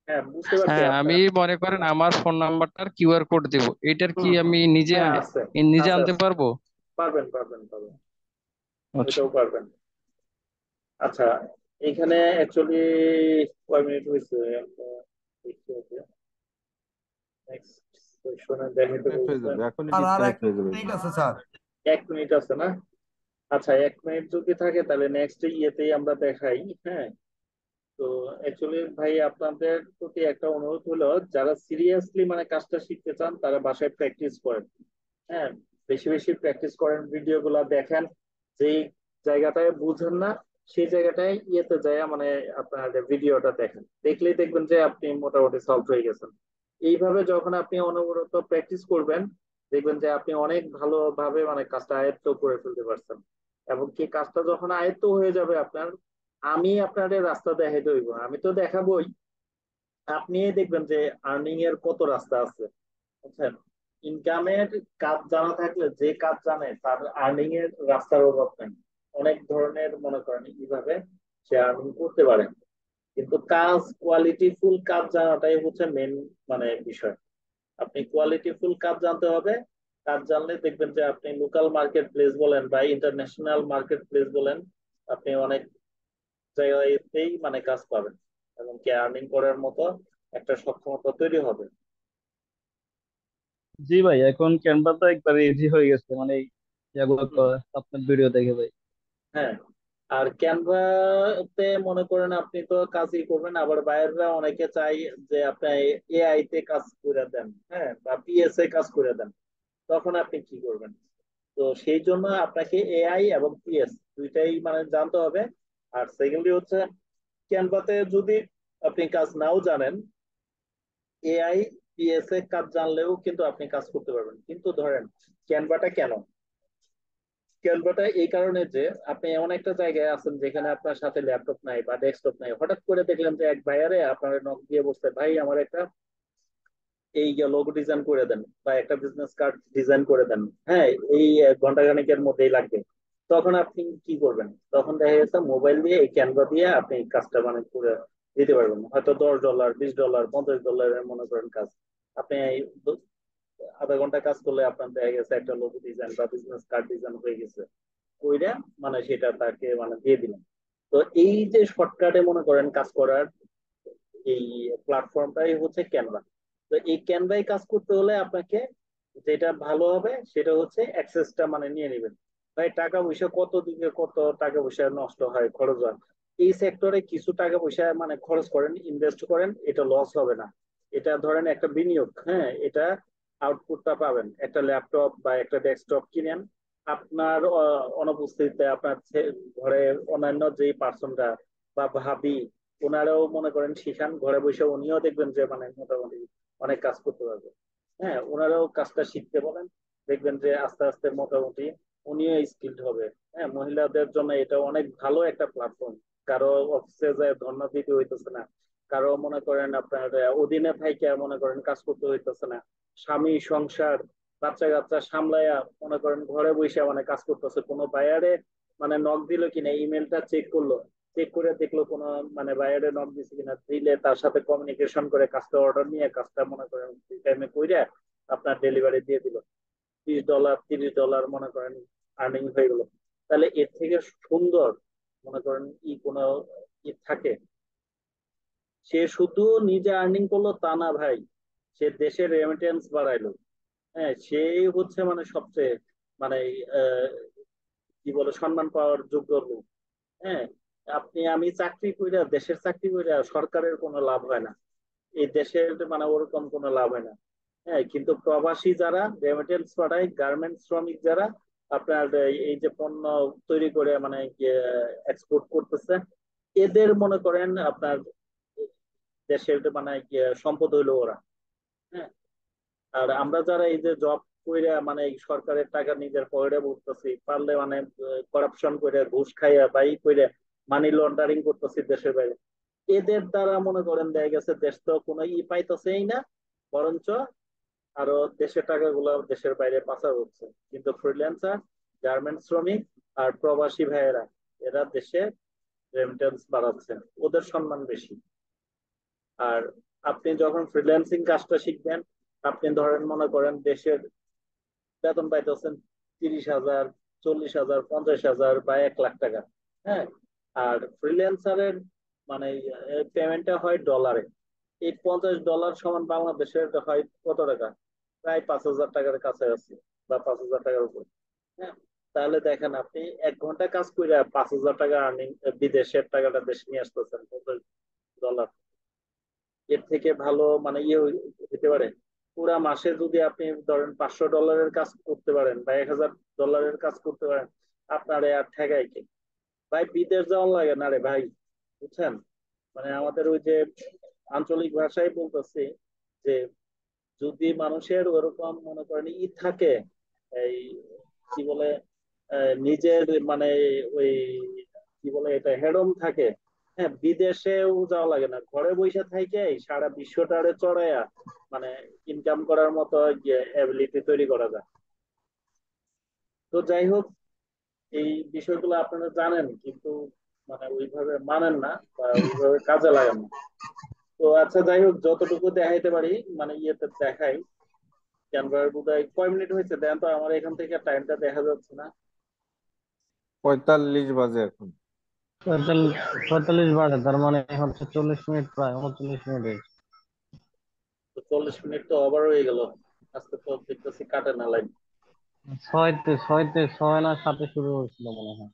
হ্যাঁ, বুঝতে পারছি হ্যাঁ, আপনার। আমি মনে করেন আমার ফোন নাম্বারটার কিউআর কোড দেব, এটার কি হুম হুম। আমি নিজে হ্যাঁ, আছে নিজে আছে আনতে আছে। পারবো? পারবেন পারবেন পারবেন। আচ্ছা। ওইটাও পারবেন। আচ্ছা, এখানে অ্যাকচুয়ালি কয় মিনিট হয়েছে আমরা দেখতে হবে। নেক্সট সেশনে দেখাতে ডিসকানেক্ট হয়ে বলছেন। যাবে, এখনই আর আর এক ডিসকানেক্ট হয়ে যাবে। মিনিট আছে স্যার। 1 মিনিট আছে না? আচ্ছা, 1 মিনিট যদি থাকে তাহলে নেক্সট ইয়েতেই আমরা দেখাই। হ্যাঁ। তো অ্যাকচুয়ালি ভাই আপনাদের প্রতি একটা অনুরোধ হলো, যারা সিরিয়াসলি মানে কাজটা শিখতে চান তারা বাসায় প্র্যাকটিস করেন। হ্যাঁ, বেশি বেশি প্র্যাকটিস করেন, ভিডিও গুলা দেখেন। যেই জায়গাটায় বুঝেন না সেই জায়গাটায় ইয়েতে যায় মানে আপনার ভিডিওটা দেখেন, দেখলেই দেখবেন যে আপনি মোটামুটি সলভ হয়ে গেছেন। এইভাবে যখন আপনি অনবরত প্র্যাকটিস করবেন, দেখবেন যে আপনি অনেক ভালোভাবে মানে কাজটা আয়ত্ত করে ফেলতে পারছেন। এবং কি কাজটা যখন আয়ত্ত হয়ে যাবে আপনার, আমি আপনাদের রাস্তা দেখাইতে হইব, আমি তো দেখাবোই, আপনি দেখবেন যে আর্নিং এর কত রাস্তা আছে। বুঝছেন? ইনকামের কাজ জানা থাকলে যে কাজ জানে তার আর্নিং এর রাস্তার অভাব নাই। অনেক ধরনের মনে করেন এইভাবে সে আর্নিং করতে পারে। কিন্তু কাজ, কোয়ালিটিফুল কাজ জানাটাই হচ্ছে মেন মানে বিষয়। আপনি কোয়ালিটিফুল কাজ জানতে হবে। কাজ জানলে দেখবেন যে আপনি লোকাল মার্কেট প্লেস বলেন বা ইন্টারন্যাশনাল মার্কেট প্লেস বলেন, আপনি অনেক জায়গাতেই মানে কাজ পাবেন এবং কি আর্নিং করার মতো একটা সক্ষমতা তৈরি হবে। জি ভাই, এখন ক্যানভা তো একবারে ইজি হয়ে গেছে, মানে এগুলো হুম। আপনার ভিডিও দেখে ভাই। হ্যাঁ। আর ক্যানভাতে মনে করেন আপনি তো কাজই করবেন, আবার বাইরেরা অনেকে চাই যে আপনি এআই তে কাজ করে দেন, হ্যাঁ, বা পিএসএ কাজ করে দেন। তখন আপনি কি করবেন? তো সেই জন্য আপনাকে এআই এবং পিএস দুইটাই মানে জানতে হবে। আর সেকেন্ডলি হচ্ছে ক্যানভাতে যদি আপনি কাজ নাও জানেন, এআই পিএসএ কাজ জানলেও কিন্তু আপনি কাজ করতে পারবেন। কিন্তু ধরেন ক্যানভাটা কেন, ক্যানভাটা এই কারণে যে আপনি এমন একটা জায়গায় আছেন যেখানে আপনার সাথে ল্যাপটপ নাই বা ডেস্কটপ নাই, হঠাৎ করে দেখলেন যে এক ভাইয়ারে আপনার নক দিয়ে বসতে, ভাই আমার একটা এই লোগো ডিজাইন করে দেন বা একটা বিজনেস কার্ড ডিজাইন করে দেন। হ্যাঁ, এই ঘন্টা খানেকের মধ্যেই লাগবে। তখন আপনি কি করবেন? তখন দেখা গেছে মোবাইল দিয়ে এই ক্যানভা দিয়ে আপনি এই কাজটা মানে করে দিতে পারবেন, হয়তো $10, $20, $50 মনে করেন কাজ। আপনি এই আধা ঘন্টা কাজ করলে আপনার দেখা গেছে একটা লোগো ডিজাইন বা বিজনেস কার্ড ডিজাইন হয়ে গেছে। কইরা মানে সেটা তাকে মানে দিয়ে দিলাম। তো এই যে শর্টকাটে মনে করেন কাজ করার এই প্ল্যাটফর্মটাই হচ্ছে ক্যানভা। তো এই ক্যানভায় কাজ করতে হলে আপনাকে যেটা ভালো হবে সেটা হচ্ছে অ্যাক্সেসটা মানে নিয়ে নেবেন। ভাই টাকা পয়সা কত দিকে কত টাকা পয়সা নষ্ট হয়, খরচ হয়। এই সেক্টরে কিছু টাকা পয়সা মানে খরচ করেন, ইনভেস্ট করেন, এটা লস হবে না। এটা ধরেন একটা বিনিয়োগ। হ্যাঁ, এটা আউটপুটটা পাবেন। একটা ল্যাপটপ বা একটা ডেস্কটপ কিনেন, আপনার অনুপস্থিতিতে আপনার ঘরে অন্যান্য যেই পার্সনরা বা ভাবি, ওনারাও মনে করেন শিখান ঘরে বসে, উনিও দেখবেন যে মানে মোটামুটি অনেক কাজ করতে পারবে। হ্যাঁ, ওনারাও কাজটা শিখতে বলেন, দেখবেন যে আস্তে আস্তে মোটামুটি উনিও স্কিলড হবে। হ্যাঁ, মহিলাদের জন্য এটা অনেক ভালো একটা প্ল্যাটফর্ম। কারো অফিসে যায় ধর্ণা দিতে হইতেছে না, কারো মনে করেন আপনার অধীনে থাইকা মনে করেন কাজ করতে হইতেছে না। স্বামী সংসার বাচ্চা কাচ্চা সামলায়া মনে করেন ঘরে বসে মানে কাজ করতেছে। কোনো বায়ারে মানে নক দিল কিনা, ইমেলটা চেক করলো, চেক করে দেখলো কোনো মানে বাইরে নক দিছে কিনা, দিলে তার সাথে কমিউনিকেশন করে কাজটা অর্ডার নিয়ে কাজটা মনে করেন টাইমে কইরা আপনার ডেলিভারি দিয়ে দিল। $20, $30 মনে করেন আর্নিং হয়ে গেল। তাহলে এর থেকে সুন্দর মনে করেন কোনো থাকে? সে শুধু নিজে আর্নিং করলো তা না ভাই, সে দেশের রেমিটেন্স বাড়াইলো। হ্যাঁ, সেই হচ্ছে মানে সবচেয়ে মানে আহ, কি বলে সম্মান পাওয়ার যোগ্য লোক। হ্যাঁ, আপনি আমি চাকরি কইরা, দেশের চাকরি কইরা সরকারের কোনো লাভ হয় না। এই দেশের মানে ওরকম কোনো লাভ হয় না। হ্যাঁ, কিন্তু প্রবাসী যারা রেমিটেন্স পাঠায়, গার্মেন্টস শ্রমিক যারা আপনার এই যে পণ্য তৈরি করে মানে এক্সপোর্ট করতেছে, এদের মনে করেন আপনার দেশের মানে সম্পদ হইলো ওরা। হ্যাঁ, আর আমরা যারা এই যে জব কইরা মানে এই সরকারের টাকা নিজের পকেটে ভরতেছি, পারলে মানে করাপশন করে ঘুষ খাইয়া বাই করে মানি লন্ডারিং করতেছি দেশের বাইরে, এদের দ্বারা মনে করেন দেখা গেছে দেশ তো কোনো পাইতেছেই না, বরঞ্চ আরো দেশের টাকাগুলো দেশের বাইরে পাচার হচ্ছে। কিন্তু ফ্রিল্যান্সার, গার্মেন্টস শ্রমিক আর প্রবাসী ভাইয়েরা এরা দেশে রেমিটেন্স বাড়াচ্ছে, ওদের সম্মান বেশি। আর আপনি যখন ফ্রিল্যান্সিং কাজটা শিখবেন, আপনি ধরেন মনে করেন দেশের বেতন পাইতেছেন 30,000, 40,000, 50,000 বা 1 লাখ টাকা। হ্যাঁ, আর ফ্রিল্যান্সারের মানে পেমেন্টটা হয় ডলারে। এই $50 সমান বাংলাদেশের হয় কত টাকা? প্রায় 5,000 টাকার কাছাকাছি বা 5,000 টাকার উপর। হ্যাঁ, তাহলে দেখেন আপনি 1 ঘন্টা কাজ করে 5,000 টাকা আর্নিং, বিদেশের টাকাটা দেশে নিয়ে আসতেছেন $50। এর থেকে ভালো মানে হতে পারে? পুরা মাসে যদি আপনি ধরেন $500 কাজ করতে পারেন বা $1,000 কাজ করতে পারেন, আপনার আর ঠেকাই কে? ভাই বিদেশ যাওয়ার লাগে না রে ভাই, বুঝছেন? মানে আমাদের ওই যে আঞ্চলিক ভাষায় বলতেছি যে যদি মানুষের ওরকম মনে করেন থাকে, এই কি বলে নিজের মানে ওই কি বলে এটা হেডম থাকে, হ্যাঁ, বিদেশেও যাওয়া লাগে না, ঘরে বসে থেকে সারা বিশ্বটারে চড়াইয়া মানে ইনকাম করার মতো এবিলিটি তৈরি করা যায়। তো যাই হোক, এই বিষয়গুলো আপনারা জানেন কিন্তু মানে ওইভাবে মানেন না বা ওইভাবে কাজে লাগান না। তো আচ্ছা, যাই হোক, যতটুকু দেখাইতে পারি মানে ইয়েতে দেখাই। ক্যানভার বোধহয় কয় মিনিট হয়েছে দেন তো, আমার এখান থেকে টাইমটা দেখা যাচ্ছে না। 45 বাজে এখন। 45 বাজে, তার মানে হচ্ছে 40 মিনিট, প্রায় 39 মিনিট হয়েছে। তো 40 মিনিট তো ওভার হয়ে গেল। আজকে তো দেখতেছি কাটে না লাইন। ছয় না সাথে শুরু হয়েছিল মনে হয়।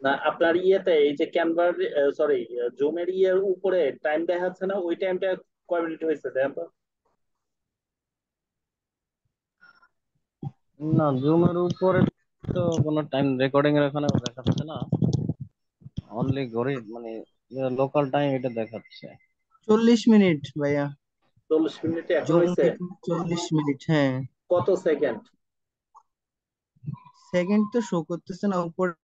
না, আপনার ইয়েতে এই যে ক্যানভার, সরি, জুমের ইয়ের উপরে টাইম দেখাচ্ছে না, ওই টাইমটা কয় মিনিট হয়েছে দেন তো। না, জুমের উপরে তো কোনো টাইম রেকর্ডিং এর এখানে দেখাচ্ছে না, অনলি ঘড়ি মানে লোকাল টাইম এটা দেখাচ্ছে। 40 মিনিট ভাইয়া। 40 মিনিটে এখন জুম হয়েছে? থেকে 40 মিনিট, হ্যাঁ। কত সেকেন্ড? সেকেন্ড তো শো করতেছে না উপরে।